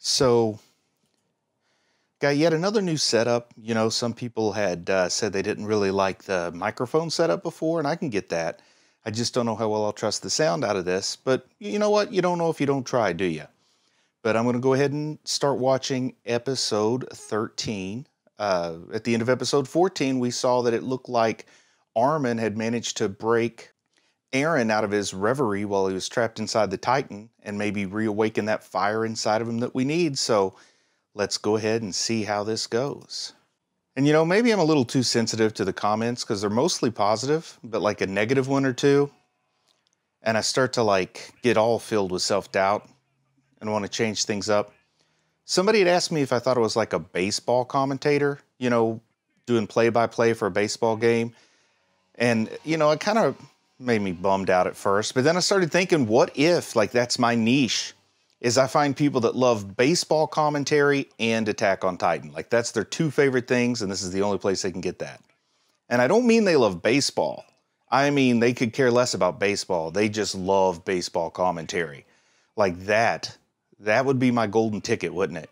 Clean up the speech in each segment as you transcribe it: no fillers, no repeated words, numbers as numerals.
So, got yet another new setup. You know, some people had said they didn't really like the microphone setup before, and I can get that. I just don't know how well I'll trust the sound out of this. But you know what? You don't know if you don't try, do you? But I'm going to go ahead and start watching episode 13. At the end of episode 14, we saw that it looked like Armin had managed to break Aaron out of his reverie while he was trapped inside the Titan and maybe reawaken that fire inside of him that we need. So let's go ahead and see how this goes. And you know, maybe I'm a little too sensitive to the comments because they're mostly positive, but like a negative one or two, and I start to like get all filled with self-doubt and want to change things up. Somebody had asked me if I thought it was like a baseball commentator, you know, doing play-by-play for a baseball game. And, you know, it kind of made me bummed out at first. But then I started thinking, what if, like, that's my niche, is I find people that love baseball commentary and Attack on Titan. Like, that's their two favorite things, and this is the only place they can get that. And I don't mean they love baseball. I mean they could care less about baseball. They just love baseball commentary. Like that would be my golden ticket, wouldn't it?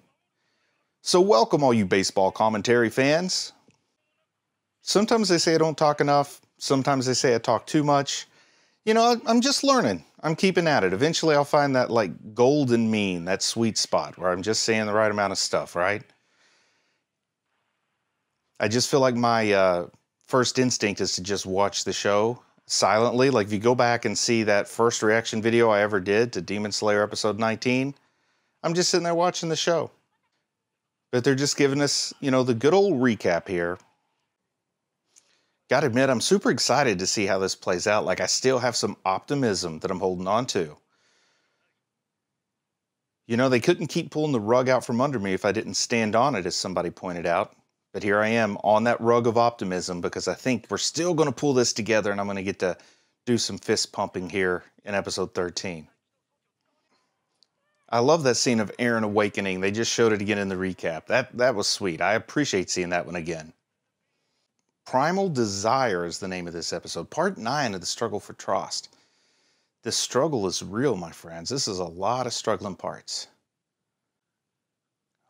So welcome all you baseball commentary fans. Sometimes they say I don't talk enough. Sometimes they say I talk too much. You know, I'm just learning. I'm keeping at it. Eventually I'll find that like golden mean, that sweet spot where I'm just saying the right amount of stuff, right? I just feel like my first instinct is to just watch the show silently. Like if you go back and see that first reaction video I ever did to Demon Slayer episode 19, I'm just sitting there watching the show. But they're just giving us, you know, the good old recap here. Gotta admit, I'm super excited to see how this plays out. Like, I still have some optimism that I'm holding on to. You know, they couldn't keep pulling the rug out from under me if I didn't stand on it, as somebody pointed out. But here I am on that rug of optimism because I think we're still going to pull this together and I'm going to get to do some fist pumping here in episode 13. I love that scene of Aaron awakening. They just showed it again in the recap. That was sweet. I appreciate seeing that one again. Primal Desire is the name of this episode. Part 9 of the struggle for Trost. The struggle is real, my friends. This is a lot of struggling parts.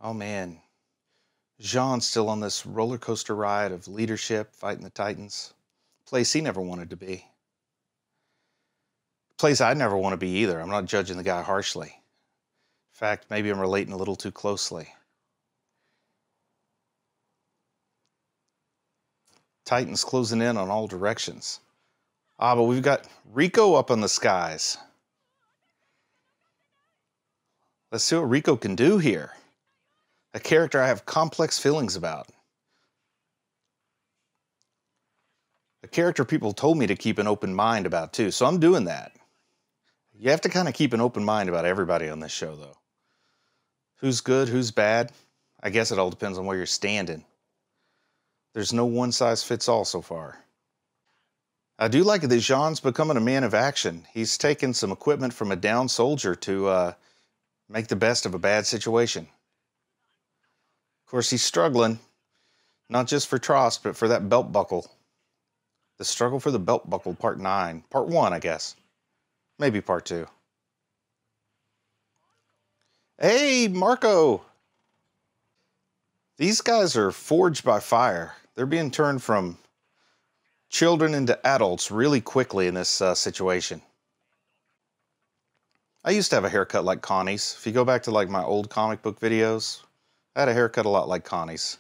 Oh man. Jean's still on this roller coaster ride of leadership, fighting the Titans. Place he never wanted to be. Place I'd never want to be either. I'm not judging the guy harshly. In fact, maybe I'm relating a little too closely. Titans closing in on all directions. Ah, but we've got Rico up on the skies. Let's see what Rico can do here. A character I have complex feelings about. A character people told me to keep an open mind about too, so I'm doing that. You have to kind of keep an open mind about everybody on this show, though. Who's good, who's bad? I guess it all depends on where you're standing. There's no one-size-fits-all so far. I do like that Jean's becoming a man of action. He's taken some equipment from a down soldier to make the best of a bad situation. Of course, he's struggling, not just for Trost, but for that belt buckle. The struggle for the belt buckle, part 9. Part 1, I guess. Maybe part 2. Hey, Marco! These guys are forged by fire. They're being turned from children into adults really quickly in this situation. I used to have a haircut like Connie's. If you go back to like my old comic book videos, I had a haircut a lot like Connie's.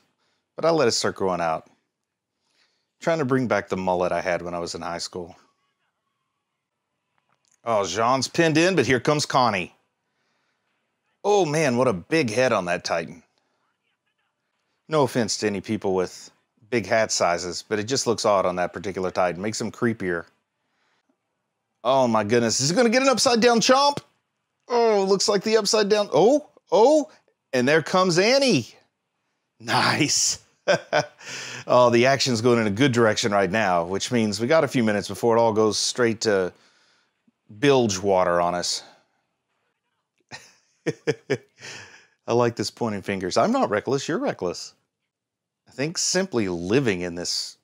But I let it start growing out. Trying to bring back the mullet I had when I was in high school. Oh, Jean's pinned in, but here comes Connie. Oh man, what a big head on that Titan. No offense to any people with big hat sizes, but it just looks odd on that particular Titan. Makes him creepier. Oh my goodness, is he going to get an upside down chomp? Oh, looks like the upside down. Oh, and there comes Annie. Nice. Oh, the action's going in a good direction right now, which means we got a few minutes before it all goes straight to bilge water on us. I like this pointing fingers. I'm not reckless, you're reckless. I think simply living in this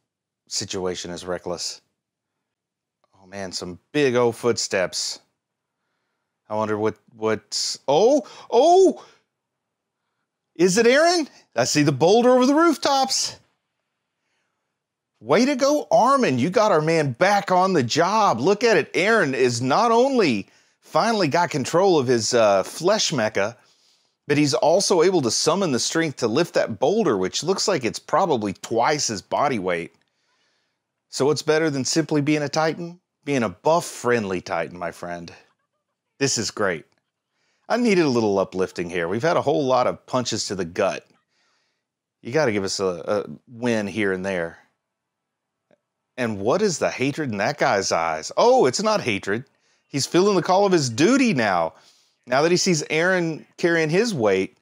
situation is reckless. Oh man, some big old footsteps. I wonder what's... Oh! Is it Aaron? I see the boulder over the rooftops. Way to go, Armin. You got our man back on the job. Look at it. Aaron is not only finally got control of his flesh mecha, but he's also able to summon the strength to lift that boulder, which looks like it's probably twice his body weight. So what's better than simply being a Titan? Being a buff-friendly Titan, my friend. This is great. I needed a little uplifting here. We've had a whole lot of punches to the gut. You got to give us a win here and there. And what is the hatred in that guy's eyes? Oh, it's not hatred. He's feeling the call of his duty now. Now that he sees Aaron carrying his weight,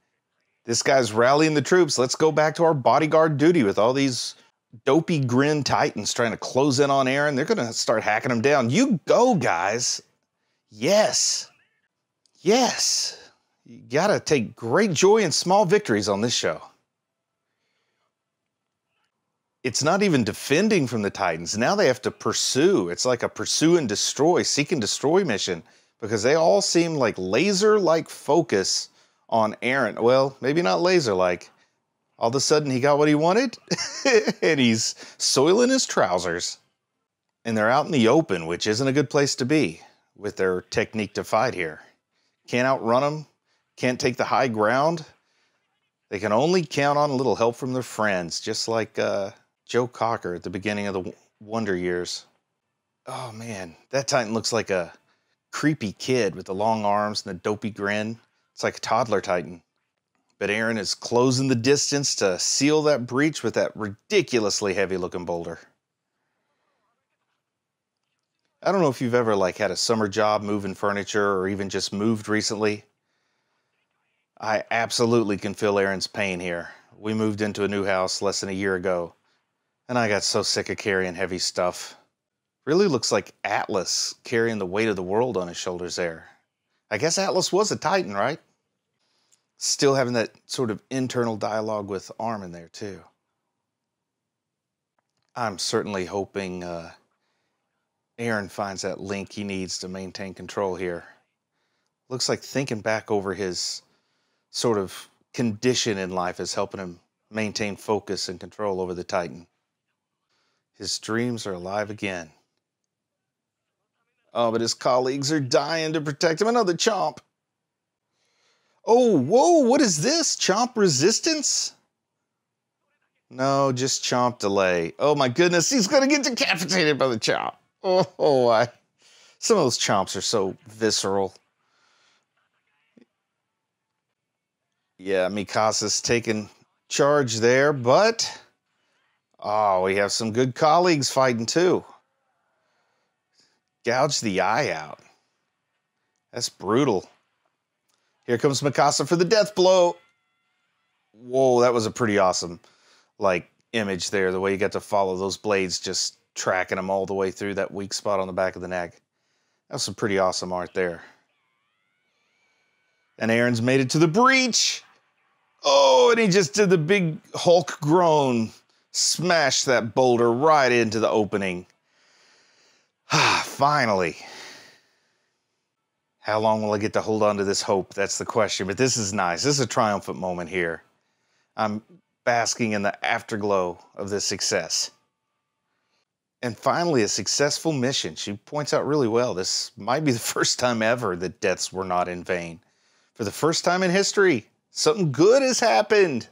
this guy's rallying the troops. Let's go back to our bodyguard duty with all these dopey grin Titans trying to close in on Aaron. They're going to start hacking him down. You go, guys. Yes. Yes. You got to take great joy in small victories on this show. It's not even defending from the Titans. Now they have to pursue. It's like a pursue and destroy, seek and destroy mission, because they all seem like laser-like focus on Aaron. Well, maybe not laser-like. All of a sudden he got what he wanted, and he's soiling his trousers. And they're out in the open, which isn't a good place to be with their technique to fight here. Can't outrun them, can't take the high ground. They can only count on a little help from their friends, just like Joe Cocker at the beginning of the Wonder Years. Oh man, that Titan looks like a creepy kid with the long arms and the dopey grin. It's like a toddler Titan. But Aaron is closing the distance to seal that breach with that ridiculously heavy looking boulder. I don't know if you've ever had a summer job moving furniture or even just moved recently. I absolutely can feel Aaron's pain here. We moved into a new house less than a year ago, and I got so sick of carrying heavy stuff. Really looks like Atlas carrying the weight of the world on his shoulders there. I guess Atlas was a Titan, right? Still having that sort of internal dialogue with Armin there, too. I'm certainly hoping Aaron finds that link he needs to maintain control here. Looks like thinking back over his sort of condition in life is helping him maintain focus and control over the Titan. His dreams are alive again. Oh, but his colleagues are dying to protect him. Another chomp. Oh, whoa, what is this? Chomp resistance? No, just chomp delay. Oh my goodness, he's gonna get decapitated by the chomp. Oh, some of those chomps are so visceral. Yeah, Mikasa's taking charge there, but oh, we have some good colleagues fighting too. Gouge the eye out. That's brutal. Here comes Mikasa for the death blow. Whoa, that was a pretty awesome image there. The way you got to follow those blades, just tracking them all the way through that weak spot on the back of the neck. That's some pretty awesome art there. And Aaron's made it to the breach. Oh, and he just did the big Hulk groan. Smashed that boulder right into the opening. Finally. How long will I get to hold on to this hope? That's the question. But this is nice. This is a triumphant moment here. I'm basking in the afterglow of this success. And finally, a successful mission. She points out really well, this might be the first time ever that deaths were not in vain. For the first time in history, something good has happened.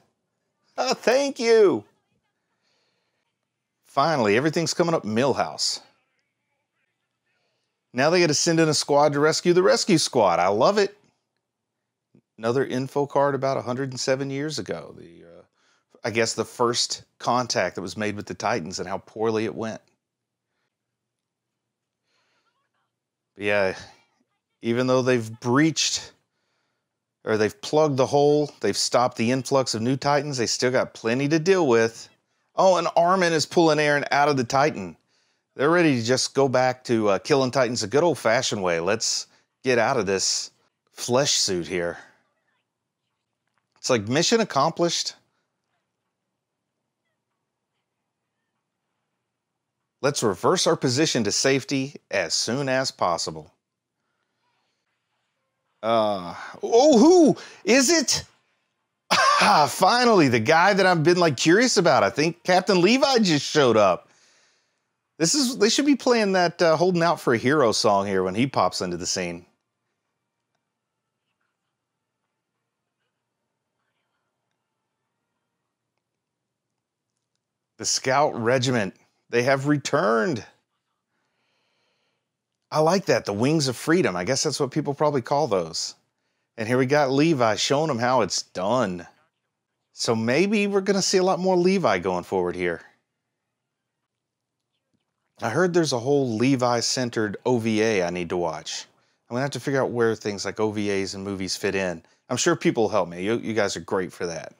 Oh, thank you. Finally, everything's coming up Millhouse. Now they got to send in a squad to rescue the rescue squad. I love it. Another info card about 107 years ago. I guess the first contact that was made with the Titans and how poorly it went. But yeah, even though they've breached or they've plugged the hole, they've stopped the influx of new Titans, they still got plenty to deal with. Oh, and Armin is pulling Aaron out of the Titan. They're ready to just go back to killing Titans the good old-fashioned way. Let's get out of this flesh suit here. It's like mission accomplished. Let's reverse our position to safety as soon as possible. Oh, who is it? Ah, finally, the guy that I've been like curious about. I think Captain Levi just showed up. They should be playing that Holding Out for a Hero song here when he pops into the scene. The Scout Regiment, they have returned. I like that, the Wings of Freedom. I guess that's what people probably call those. And here we got Levi showing them how it's done. So maybe we're going to see a lot more Levi going forward here. I heard there's a whole Levi-centered OVA I need to watch. I'm going to have to figure out where things like OVAs and movies fit in. I'm sure people will help me. You guys are great for that.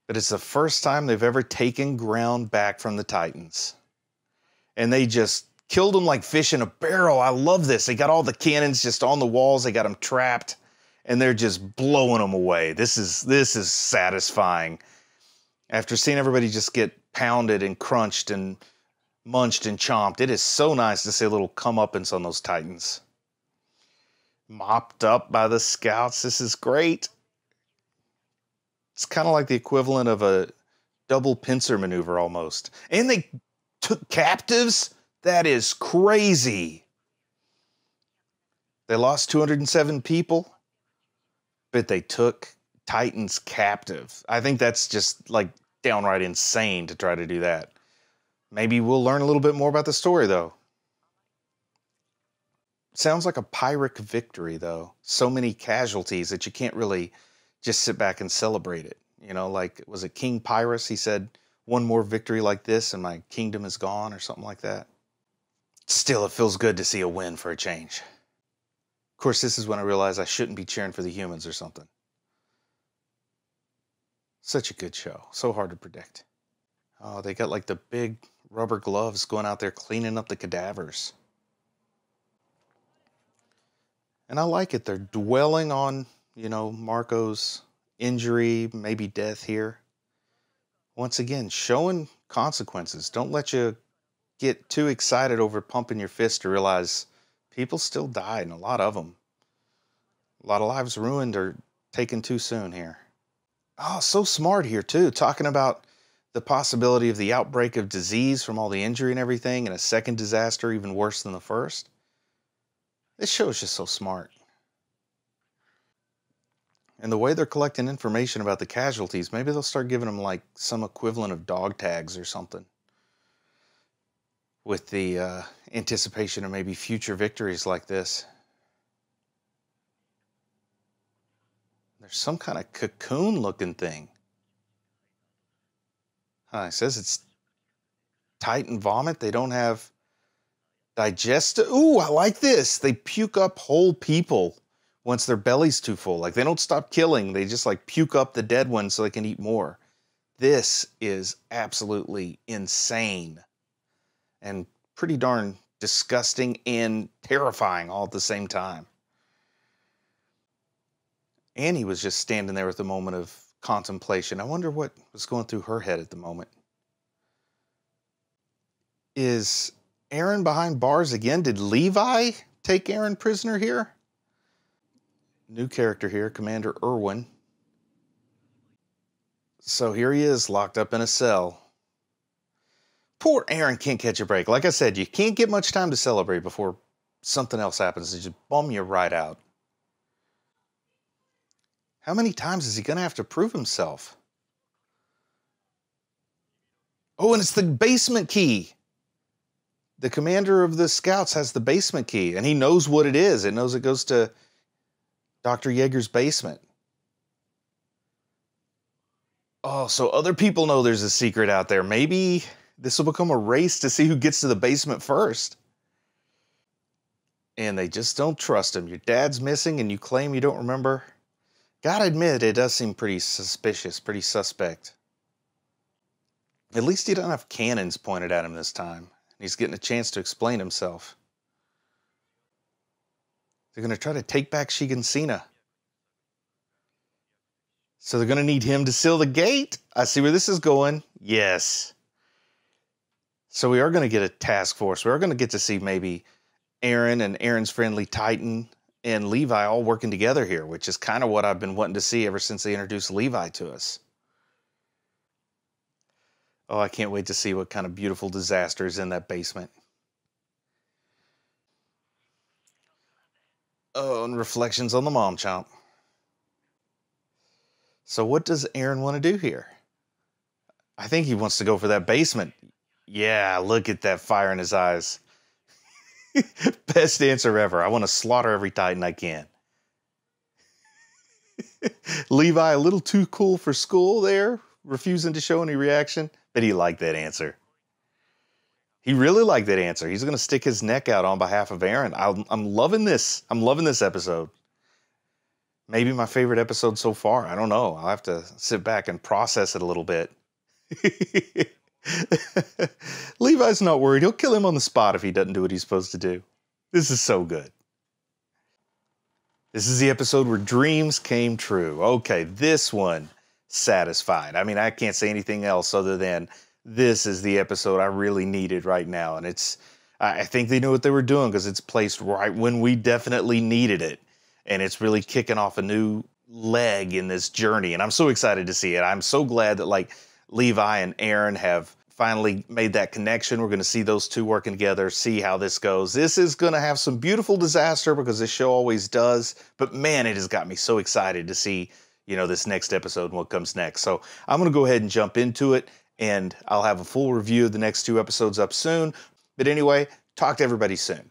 But it's the first time they've ever taken ground back from the Titans. And they just killed them like fish in a barrel. I love this. They got all the cannons just on the walls. They got them trapped. And they're just blowing them away. This is satisfying. After seeing everybody just get pounded and crunched and munched and chomped, it is so nice to see a little comeuppance on those Titans. Mopped up by the Scouts. This is great. It's kind of like the equivalent of a double pincer maneuver almost. And they took captives? That is crazy. They lost 207 people, but they took Titans captive. I think that's just like downright insane to try to do that. Maybe we'll learn a little bit more about the story though. Sounds like a Pyrrhic victory though. So many casualties that you can't really just sit back and celebrate it. You know, like, was it King Pyrrhus? He said, one more victory like this and my kingdom is gone, or something like that. Still, it feels good to see a win for a change. Of course, this is when I realized I shouldn't be cheering for the humans or something. Such a good show. So hard to predict. Oh, they got like the big rubber gloves going out there cleaning up the cadavers. And I like it. They're dwelling on, you know, Marco's injury, maybe death here. Once again, showing consequences. Don't let you get too excited over pumping your fist to realize people still died, and a lot of them. A lot of lives ruined or taken too soon here. Oh, so smart here too, talking about the possibility of the outbreak of disease from all the injury and everything, and a second disaster even worse than the first. This show is just so smart. And the way they're collecting information about the casualties, maybe they'll start giving them like some equivalent of dog tags or something. With the anticipation of maybe future victories like this. There's some kind of cocoon looking thing. It says it's Titan vomit. They don't have digestive. Ooh, I like this. They puke up whole people once their belly's too full. Like, they don't stop killing. They just like puke up the dead ones so they can eat more. This is absolutely insane. And pretty darn disgusting and terrifying all at the same time. Annie was just standing there with a moment of contemplation. I wonder what was going through her head at the moment. Is Aaron behind bars again? Did Levi take Aaron prisoner here? New character here, Commander Irwin. So here he is, locked up in a cell. Poor Aaron can't catch a break. Like I said, you can't get much time to celebrate before something else happens to just bum you right out. How many times is he going to have to prove himself? Oh, and it's the basement key. The commander of the Scouts has the basement key, and he knows what it is. It knows it goes to Dr. Yeager's basement. Oh, so other people know there's a secret out there. Maybe this will become a race to see who gets to the basement first. And they just don't trust him. Your dad's missing and you claim you don't remember. Gotta admit, it does seem pretty suspicious, pretty suspect. At least he doesn't have cannons pointed at him this time. He's getting a chance to explain himself. They're going to try to take back Shigansina. So they're going to need him to seal the gate. I see where this is going. Yes. So we are going to get a task force. We are going to get to see maybe Aaron and Aaron's friendly Titan and Levi all working together here, which is kind of what I've been wanting to see ever since they introduced Levi to us. Oh, I can't wait to see what kind of beautiful disaster is in that basement. Oh, and reflections on the mom chomp. So what does Aaron want to do here? I think he wants to go for that basement. Yeah, look at that fire in his eyes. Best answer ever. I want to slaughter every Titan I can. Levi, a little too cool for school there, refusing to show any reaction, but he liked that answer. He really liked that answer. He's going to stick his neck out on behalf of Aaron. I'm loving this. I'm loving this episode. Maybe my favorite episode so far. I don't know. I'll have to sit back and process it a little bit. Levi's not worried. He'll kill him on the spot if he doesn't do what he's supposed to do. This is so good. This is the episode where dreams came true. Okay, this one satisfied. I mean, I can't say anything else other than this is the episode I really needed right now. And I think they knew what they were doing because it's placed right when we definitely needed it. And it's really kicking off a new leg in this journey. And I'm so excited to see it. I'm so glad that like Levi and Aaron have finally made that connection. We're going to see those two working together, see how this goes. This is going to have some beautiful disaster because this show always does. But man, it has got me so excited to see, this next episode and what comes next. So I'm going to go ahead and jump into it, and I'll have a full review of the next two episodes up soon. But anyway, talk to everybody soon.